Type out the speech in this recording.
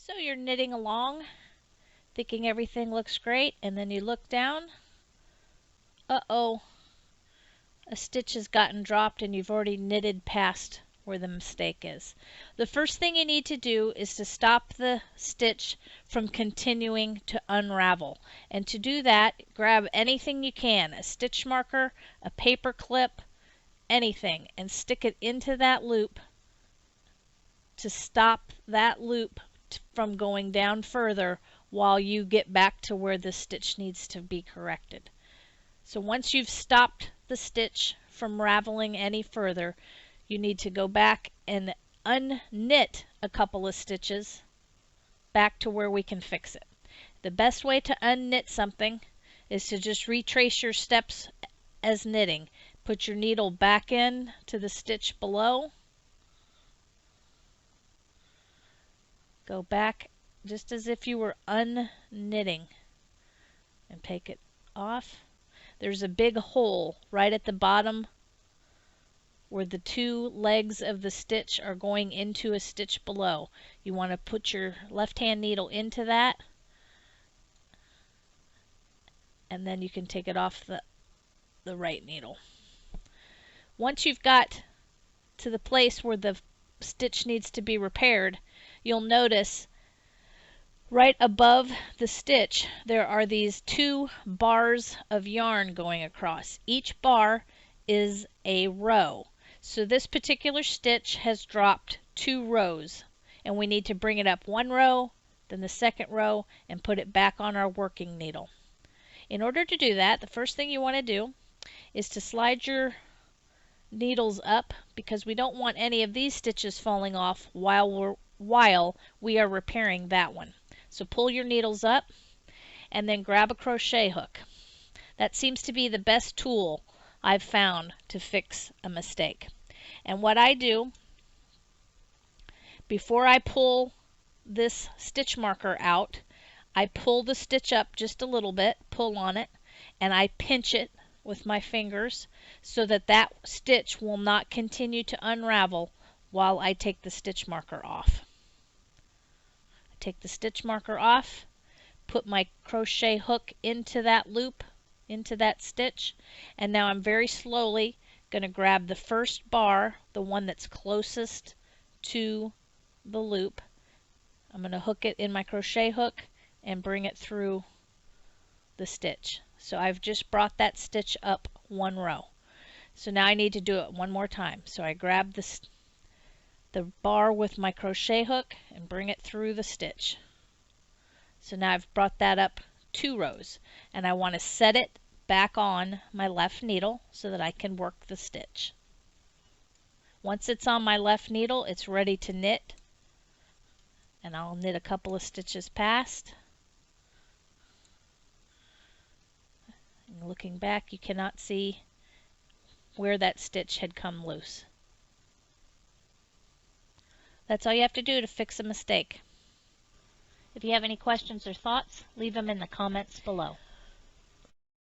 So you're knitting along, thinking everything looks great, and then you look down. Uh-oh, a stitch has gotten dropped and you've already knitted past where the mistake is. The first thing you need to do is to stop the stitch from continuing to unravel. And to do that, grab anything you can, a stitch marker, a paper clip, anything, and stick it into that loop to stop that loop from going down further while you get back to where the stitch needs to be corrected. So once you've stopped the stitch from raveling any further, you need to go back and unknit a couple of stitches back to where we can fix it. The best way to unknit something is to just retrace your steps as knitting. Put your needle back in to the stitch below. Go back just as if you were unknitting and take it off. There's a big hole right at the bottom where the two legs of the stitch are going into a stitch below. You want to put your left-hand needle into that, and then you can take it off the right needle. Once you've got to the place where the stitch needs to be repaired, you'll notice right above the stitch there are these two bars of yarn going across. Each bar is a row. So this particular stitch has dropped 2 rows, and we need to bring it up 1 row, then the second row, and put it back on our working needle. In order to do that, the first thing you want to do is to slide your needles up, because we don't want any of these stitches falling off while we are repairing that one. So pull your needles up and then grab a crochet hook. That seems to be the best tool I've found to fix a mistake. And what I do, before I pull this stitch marker out, I pull the stitch up just a little bit, pull on it, and I pinch it with my fingers so that that stitch will not continue to unravel while I take the stitch marker off. I take the stitch marker off, put my crochet hook into that loop, into that stitch, and now I'm very slowly going to grab the first bar, the one that's closest to the loop. I'm going to hook it in my crochet hook and bring it through the stitch. So I've just brought that stitch up 1 row. So now I need to do it one more time. So I grab the bar with my crochet hook and bring it through the stitch. So now I've brought that up 2 rows, and I want to set it back on my left needle so that I can work the stitch. Once it's on my left needle, it's ready to knit, and I'll knit a couple of stitches past. And looking back, you cannot see where that stitch had come loose. That's all you have to do to fix a mistake. If you have any questions or thoughts, leave them in the comments below.